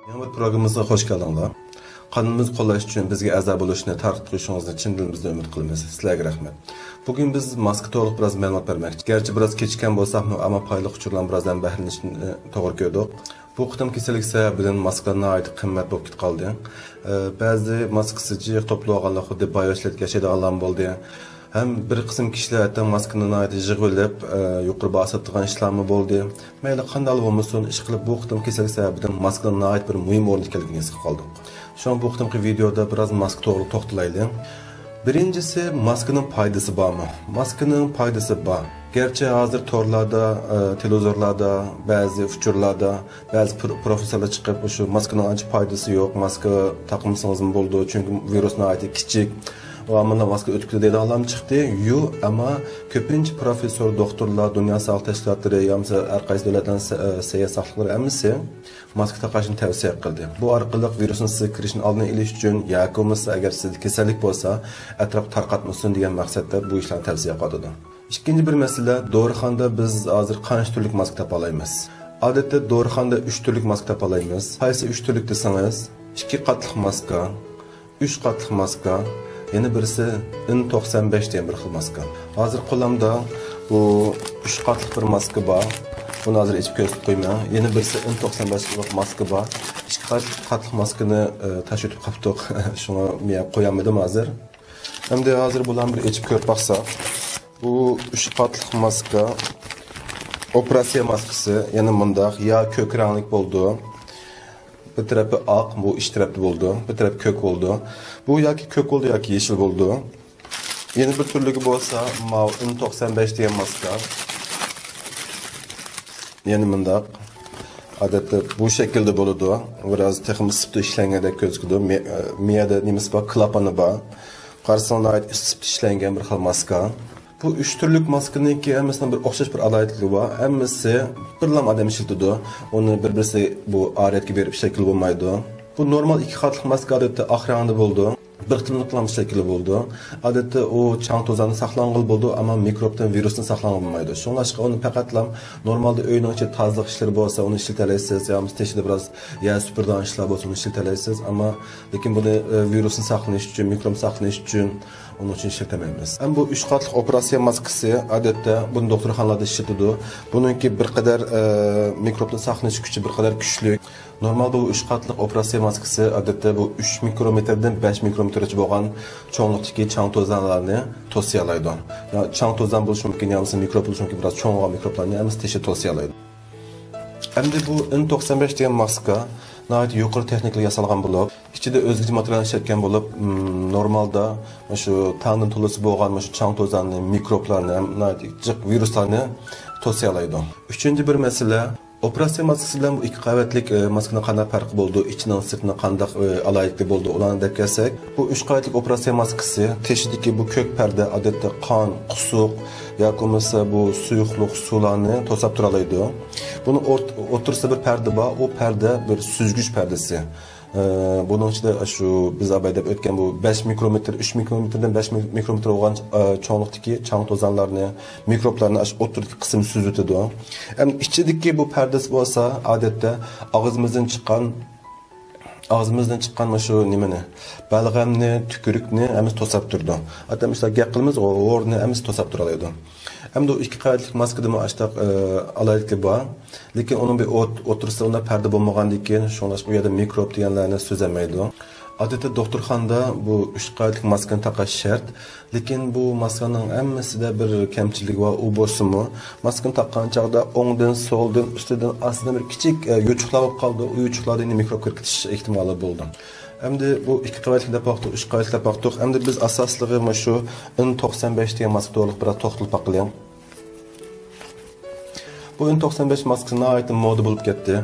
Yangi bir programmamizga hoş geldinglar. Qanunimizni qo'llash uchun bizga a'zo bo'lishni, targ'ib qilishingizni chin dilimizdan umid qilamiz. Sizlarga rahmat. Bugun biz maska to'liq biroz ma'lumot bermoqchi. Garchi biroz kechikkan bo'lsak-mu, ammo foydali uchurlardan birozdan bahrilanishni to'g'ri ko'rdik. Bu qitim kasallik sababidan maskalarning oid qimmat bo'lib qoldi. Ba'zi maskasi jiq to'plaganlar xuddi bayoshlatga yashaydiganlar bo'ldi. Hem bir kısım kişiler hatta maskenin ayeti jığılıp yukarı basıttıgan işlemler oldu. Mayli qanday olmasın, iş qilib bu qitim kesillik sebebinden maskenin ait bir mühim o'rin ekanligini his qildik. Şu an bu qitimki videoda biraz maske to'g'ri to'xtalaylik. Birincisi maskenin foydasi bormi? Maskenin foydasi bor. Gerçi hazır torlarda, televizorlarda, bazı uçurlarda, bazı profesörler çıkıp şu maskenin anca foydası yok. Maske takımsanız mı oldu? Çünkü virüsün ayeti küçük. O amına maske ötküde dedi Allah'ım çıktı. Yu ama köpünç profesör, doktorlar, Dünya Sağlık Teşkilatları, yamsa arkadaş devletlerin seyahat sağlıkları emisi maske takışını tavsiye kıldı. Bu arkalık virüsün size kirişini aldığını iliş için yakımızsa eğer sizde keserlik olsa etraf tarqatmasın diyen maksatta bu işlerini tavsiye kıldı. İkinci bir mesele doğruxanda biz hazır kaç türlük maske tapalayımız. Adette doğruxanda 3 türlük maske tapalayımız. Hayse 3 türlük deseniz 2 katlık maska, 3 katlık maska, yeni birisi N95 diyen bir xil maska. Hazır qo'limda bu 3 qatliq bir maska var. Bunu hazır içip ko'rsatib qo'yman. Yeni birisi N95 maska var. 2 qatliq maskani tashib qaptiq. Shuni men qo'yamadim hazır. Hamda hazır bularni bir içip ko'rib baqsak, bu 3 qatliq maska operatsiya maskasi, ya'ni bundaq ya ko'k ranglik bo'ldi. Bir tarafı ak, bu iç tarafı oldu. Bir tarafı kök oldu. Bu ya ki kök oldu ya ki yeşil oldu. Yeni bir türlü olsa mav N95 diye maska. Yeni mındak. Adette bu şekilde buludu. Biraz takım sıptı işlengede gözüküdü. Miyada neymiş bak klapanı var. Karşısına ait sıptı işlengen bir hal maska. Bu 3 türlük maskenin ki emesinden bir okşaş bir alayetliği var. Emesi birlam adam işiltiyordu. Onu birbirisi bu alet gibi bir şekilde bulmaydı. Bu normal 2 katlık maske adette ahranda buldu. Bir tırnıklanmış şekilde buldu. Adette o çan tozanı saklanğıl buldu ama mikroptan virüsün saklanılmaydı. Şunun aşkı onu pekatlam normalde öğünün içi tazlık işleri olsa onu işleteleysiz. Ya teşhide biraz yer süpürden işler olsa onu işleteleysiz. Ama lakin bunu virüsün saklanış için, mikrop saklanış için onun için işletememiz. Hem bu 3 katlık operasyon maskesi adette bunu doktorxanalarda işletiyordu. Bununki bir kadar mikroptan saklanış gücü bir kadar güçlü. Normalde bu 3 katlık operasyon maskesi adette bu 3 mikrometreden 5 mikrometrece boğan çoğunluktaki çan tozanlarını tavsiyelaydı. Yani çan tozan buluş mümkün, yalnız mikrop buluş mümkün, biraz çoğun olan mikroplarını yalnız teşhis tavsiyelaydı. Hem de bu N95 diyen maska nəhayət yuqarı texniklə yasalğan olub, içində özgəci material işlətgən olub, normalda şu tanın tulusu boğan şu çan tozanını, mikroplarını, nəhayət viruslarını tavsiyelaydı. Üçüncü bir məsələ operasiya maskasıyla bu 2 qavatlik maskanın qanday farqı oldu, içindən sırtına qanday alayetli oldu, olanı dep gəlsək, bu 3 qavatlik operasiya maskası teşhidiki bu kök pərdə adətdə qan, qusuq, yoki bu suyuqluq sularını tosab turalaydı. Bunu otursa bir perde var, o perde bir süzgüç perdesi. Bunun içinde şu biz abayda ötken bu 5 mikrometre, 3 mikrometreden 5 mikrometre olan çoğunluktaki çan tozanlarını, mikroplarını oturduğu kısmı süzütüdü. Yani içindeki bu perdesi olsa adette ağzımızdan çıkan şu nimeni, balgamni, tükürükni emiz tosap durdu. Hatta mesela gaqılımız o orni emiz tosap duralıydı. Hem de o 2 qavatlik maskada mı açtaq alayetli var. Lekin onun bir otursa onda perde bulmagan diken, şunlaş bu ya da mikrop diyenlerine sözemaydı. Adette doktorxanda bu 3 qavatlik maskani taqash şart. Lekin bu maskanın emmesinde bir kemçilik var, o boşumu. Maskani taqqan çağda o'ngdan, soldan, üstüden aslında bir kichik yuchuqlar bo'lib qoldi. O yuchuqlarda yine mikrop kiritish ehtimoli bo'ldi. Hem de bu 2 qavatlik tapaqdiq, 3 qavatlik tapaqdiq. Hem de biz asosligi şu N95 diye maska to'liq biraz to'xtalib baqilgan. Bu N95 maskasına ait moda bulup gitti.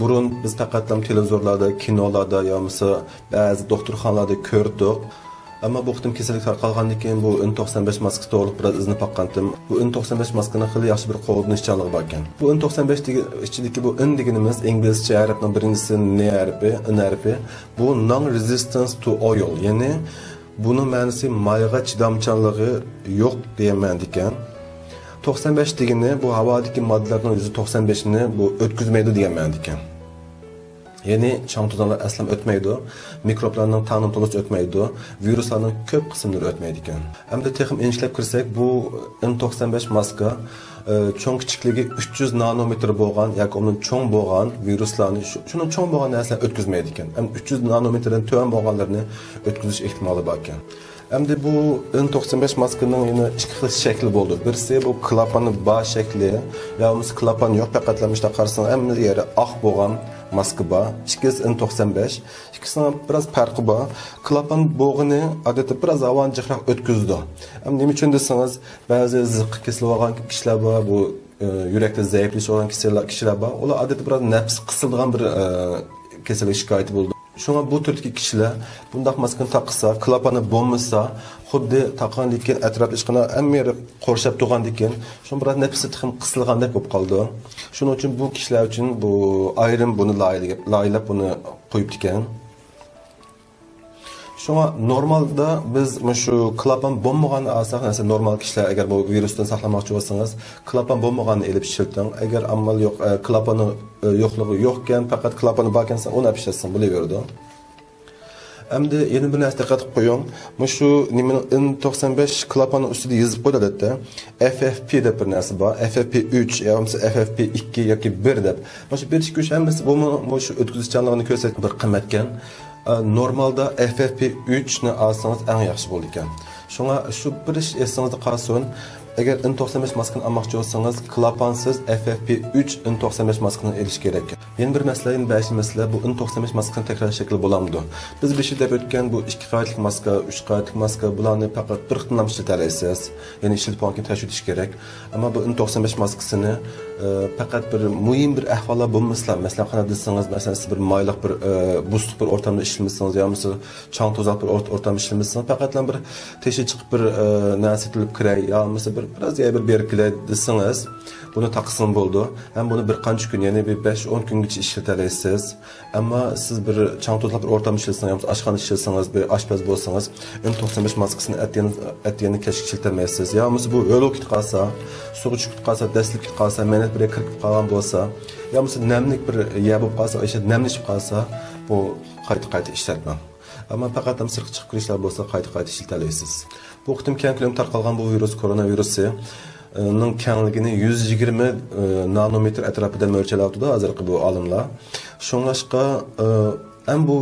Burun biz taqatlam televizorlarda, kinolarda ya mesela bazı doktorxanalarda ko'rdik. Ama bu qitim kasallik tarqalgandan keyin bu N95 maskasi to'liq biraz izini paqqandim. Bu N95 maskani xili yaxshi bir qo'llanishchanligi bor ekan. Bu N95 ichidagi bu N deganimiz inglizcha harfning birincisi N harfi. Bu non resistance to oil, ya'ni bunun ma'nosi mayga chidamchanligi yo'q degan ma'noda ekan. 95 degani bu havadagi moddalarning %95'ini bu o'tkazmaydi degan ma'noda ekan. Yeni çang tozanlar aslan ötmeydi. Mikroplarning tanım to'liq ötmeydi. Viruslarning ko'p qismlari ötmeydi ekan. Hamda texim enişlab kirsak, bu N95 maska cho'ng kichikligi 300 nanometr bo'lgan yoki undan cho'ng bo'lgan viruslarni shuni cho'ng bo'lgan narsalarni o'tkazmaydi ekan. Ham 300 nanometrdan to'g'an bo'lganlarni o'tkazish ehtimoli bor ekan. Hamda bu N95 maskaning yana ikki xil shakli bo'ldi. Birisi bu klapani bar shakli, yoki klapan yo'q, faqatlamishda qarasang hamma yeri oq bo'lgan maska bor. İkisi N95. İkisinin biraz farkı var. Klapan bo'g'ini odatda biraz avanjiqroq o'tkazdi. Ham nima uchun desangiz, ba'zi ziq kesilib olgan kishilar bor, bu yurakda zaiflashib olgan kishilar bor. Ular odatda biraz nafs qisilgan bir kasallik shikoyati bo'ldi. Şuna bu türdeki kişiler bundaq maskani taqsa, klapani bo'lmasa, xuddi taqan ekan atrofda ishqana ammeri qorshab turgan ekan, shun biraz nafsi tixim qisilgandek bo'lib qoldi. Shuning uchun bu kishilar uchun bu ayrim buni laylab buni qo'yib ekan. Şuna normalda biz şu klapan bo'lmagan asaq, mesela normal kişiler eğer bu virüsten saqlamoqchi bo'lsangiz, klapan bo'lmaganini elib pishirting. Eğer amal yo'q, klapani yo'qligi yo'qkan, faqat klapani borkansa, uni pishirsin, bo'laveradi. Endi yeni bir narsa diqqat qilib qo'ying. Şu N95 klapanın ustida yozib qo'yiladi. FFP deb bir narsa bor. FFP3 yoki FFP2 yoki 1 deb. Shu 1 2 3 hammasi bu shu o'tkazuvchanligini ko'rsatib bir qimmatgan. Normalda FFP3 ni alsangiz eng yaxshi bo'ladi ekan. Shunga shu bir ish esingizda qolsin. Eğer N95 maskani olmoqchi bo'lsangiz, klapansiz FFP3 N95 maskani elish kerak. Yeni bir masala, yeni 5 masala bu N95 maskani tekrar shakli bo'lamdi. Biz bir şey deb o'tgan bu 2 qavatlik maska, 3 qavatlik maska bularni faqat bir xillam ishlatalaysiz. Ya'ni ishlatib tashib etish kerak. Ammo bu N95 maskasini faqat bir muhim bir ahvollar bo'lmasa, masalan, qana desangiz, masalan, siz bir mayliq bir buzliq bir o'rtamda ishlasangiz, yoki chang to'zaq bir o'rtamda ishlasangiz, faqatlan bir teshi chiqib bir narsa tilib kiray, yoki biraz bir berkile desangiz, bunu taqsim bo'ldi. Ham buni bir qancha kun, ya'ni bir 5-10 kungacha ishlatalaysiz. Ammo siz bir chang to'zaq bir o'rtamda ishlasangiz, yoki oshxona ishlasangiz, bir oshpaz bo'lsangiz, N95 maskasini atiyani kashk ishlatamaysiz. Yoki bu o'lib ketib qolsa, suv chiqib qolsa, dastlab ketib qolsa, menat bir kirib qolgan bo'lsa, yoki namlik bir yabib qolsa, o'sha namlashib qolsa, bu qayta ishlatmang. Ammo faqat sirq chiqib kirishlar bo'lsa, qayta ishlatalaysiz. Bu qitim keng ko'lamda tarqalgan bu virus, koronavirusi ning kengligini 120 nanometr atrofida mo'ljallayapti hozirgi bu olimlar. Shunglashqa ham bu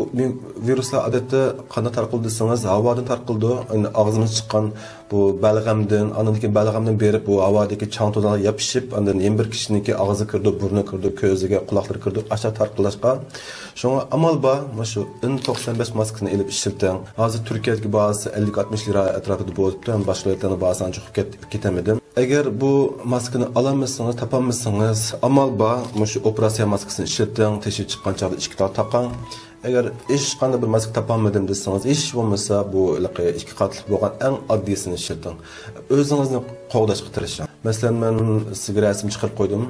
viruslar odatda qanday tarqaldi desangiz, havodan tarqaldi. Og'zimizdan chiqqan bu balg'amdan, anandagi balg'amdan berib bu havodagi chang to'zonga yopishib, undan yana bir kishiniki og'zi kirdi, burni kirdi, ko'ziga, quloqlari kirdi, aşağı tarqalashqa. Shunga amal bor, shu N95 maskasini elib ishlating. Hozir Turkiyadagi bahasi 50-60 lira atrofida bo'libdi, boshqa yerlarning bahasini chiqib ketamadim. Eğer bu maskani ololmasangiz, topolmasangiz, amal bor, shu operatsiya maskasini ishlating, teshi chiqqan chog'da 2 ta taqang. Eğer hech qanday bir maska topolmadim desangiz, ish bo'lmasa bu 2 qatlik bo'lgan eng oddiysini ishlating. O'zingizni qo'g'dashga tirishing. Masalan, men sizga rasm chiqarib qo'ydim.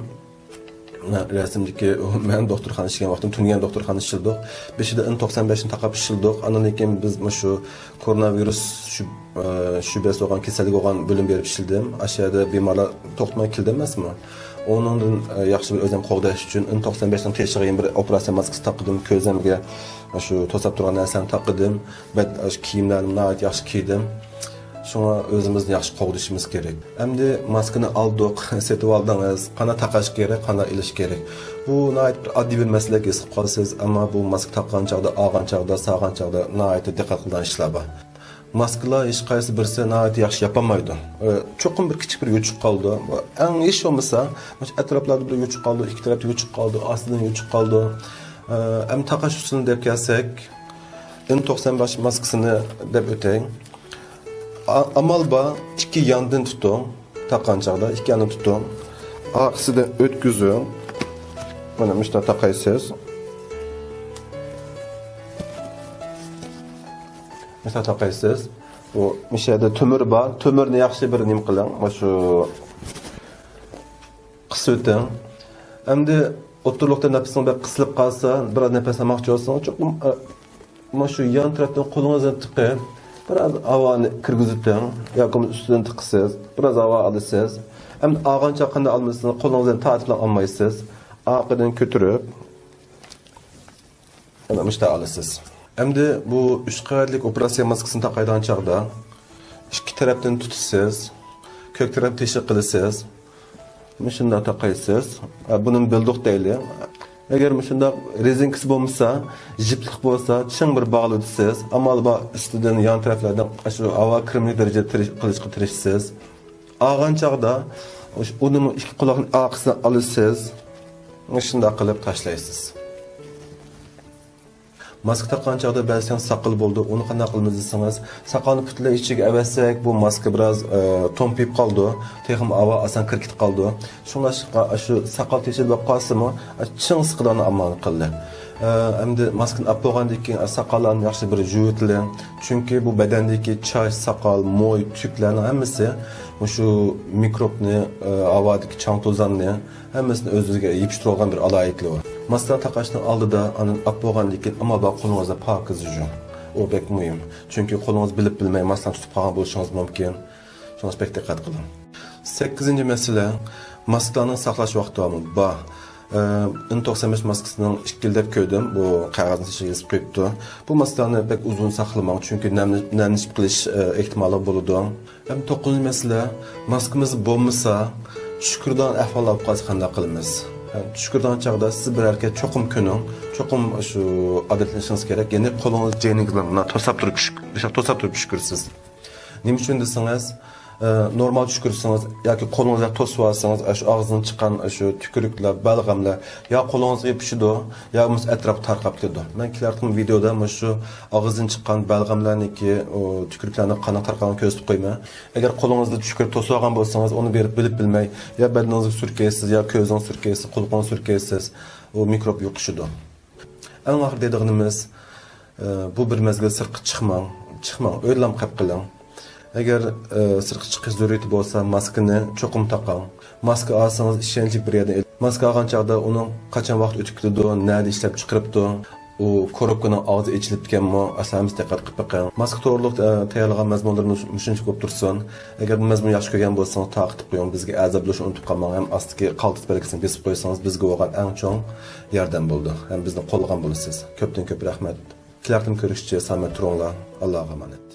Rasmdagi men doktorxona ishlagan vaqtim Tungan doktorxona ishladik. Beshida N95 ni taqab ishildik. Andan keyin biz shu koronavirus shubhasi bo'lgan kasallik bo'lgan bo'lim berib ishildim. Aşağıda bemorlar to'xtamay keldi emasmi? Onundan yaxshi bir o'zim qo'g'dash uchun N95 ning teshiga bir operatsiya maskasi taqdim, ko'zimga shu to'sab turgan narsani taqdim, kiyimlarimni yaxshi kiydim. Shunga o'zimizni yaxshi qo'g'dishimiz kerak. Endi maskani oldik, setib oldingiz, qana taqash kerak, qana ilish kerak. Bu nihoyat bir oddiy bir masalaga his qilib qolsangiz, ammo bu maska taqqan chog'da, og'an chog'da, sog'an chog'da nihoyat diqqat qilgan ishlar bor. Maskalar hech qaysi birisi nihoyat yaxshi yapolmaydi. Cho'qim bir kichik bir yuchuq qoldi. Eng ish bo'lmasa, atroflarda bir yuchuq qoldi, ikki tarafda yuchuq qoldi, ostidan yuchuq qoldi. Ham taqash usulini deb kelsak, N95 maskasini deb o'tang. Amal bor, ikki yondan tuting, taqqan chog'da ikki yondan tuting. Orqasidan o'tkazing. Mana shunday taqaysiz. Mesela taqaysiz. Bu mishada temir bor. Temirni yaxshi bir nim qiling. Shu qisib Endi o'tirliqda nafasing bir qisilib qolsa, biraz nafas olmoqchi bo'lsangiz, cho'qim shu yon tarafdan qo'lingizni tiqib, biraz havoni kirgizib, yoki ustidan tiqsiz, biraz havo olasiz. Endi og'ancha qanday olmaysiz, qo'lingizni tortib olmaysiz. Orqadan ko'tarib Ana müşta alasız. Endi bu 3 qavatlik operatsiya maskasini taqaydigan chaqda ikki tarafdan tutasiz, ko'k taraf teshik qilasiz. Shunda taqaysiz. Buni bildiq deyli. Agar shunda rezinkasi bo'lmasa, jiplik bo'lsa, ching bir bog'laysiz. Amal bu ustidan yon taraflardan shu havo kirimli darajada qilishga tirishsiz. Olgan chaqda uni ikki quloqning orqasidan olasiz. Shunda qilib tashlaysiz. Maska taqqan chaqda ba'zan saqil bo'ldi. Uni qanday qilamiz desangiz, saqalni butunlay ichiga avazsak, bu maska biroz to'mpib qoldi. Texim havo asan kirkitib qoldi. Shunga shu saqal teshilib qolsa-mu, ching siqilani amal qildi. Endi maskani olib bo'lgandan keyin saqallarni yaxshi bir yuvitiling. Chunki bu badandagi choy, saqal, mo'y, tüklarning hammasi shu mikrobni, havodagi chang to'zanni hammasini o'ziga yepishtirgan bir aloyiqligi bor. Maska taqashning oldida uni olib bo'lgandan keyin ammo bu qo'lingizda pokiz yuving. O bek muhim. Chunki qo'lingiz bilib bilmay maskani tutib qolgan bo'lishingiz mumkin. Shunga bek diqqat qiling. 8-masala maskani saqlash vaqti bor. N95 maskasının 2 yildab ko'rdim. Bu qog'ozni ichiga yozib qo'yibdi. Bu maskani pek uzun saqlamang, chunki namlanib qilish ehtimoli bo'ladi. Ham 9-masala maskamiz bo'lmasa, tushkurdan ahvol olib qolsa qanday qilamiz? Tushkurdan chaqda siz bir harakat cho'qim ko'ning, cho'qim shu odatlanishingiz kerak. Ya'ni qo'lingiz jeyningiz bilan to'sab turib tushkursiz. Nima uchun desangiz, normal tushkursangiz yoki qo'lingizga to'sib olsangiz, shu og'izdan chiqqan shu tükürüklar, balg'amlar yo qo'lingizga yopishadi, yo atrof tarqab ketadi. Men kelardim videoda shu og'izdan chiqqan balg'amlarniki, tükürüklarni qana tarqalgan ko'rsatib qo'yman. Agar qo'lingizda tüşkür to'sib olgan bo'lsangiz, uni berib bilib bilmay, yo badaningizga surkaysiz, yo ko'zingizga surkaysiz, qo'lingizga surkaysiz, u mikrob yuqishadi. Eng oxir deydiganimiz, bu bir mezgil sirtqa chiqmang, o'ylam qilib qiling. Agar sirtqa chiqish zarurati bo'lsa, maskani cho'qim taqing. Maska olsangiz ishonchli bir yerda. Maska olgan chaqda uning qachon vaqt o'tib ketdi, nada ishlab chiqiribdi, u korobkaning og'zi echilibganmi, aslamiz diqqat qilib boqing. Maska to'g'riliq tayyorlagan mazmunlarni shuncha ko'p tursin. Agar bu mazmunni yaxshi ko'rgan bo'lsangiz, taqib qo'ying. Bizga a'zob bo'lishni unutib qolmang. Ham astiki qaltis belgisini besib qo'ysangiz, bizga bo'lgan eng chong yordam bo'ldi. Ham bizni qo'llagan bo'lasiz. Ko'pdan ko'p rahmat. Kelardim ko'rishchi, salomat turinglar. Allohga emanet.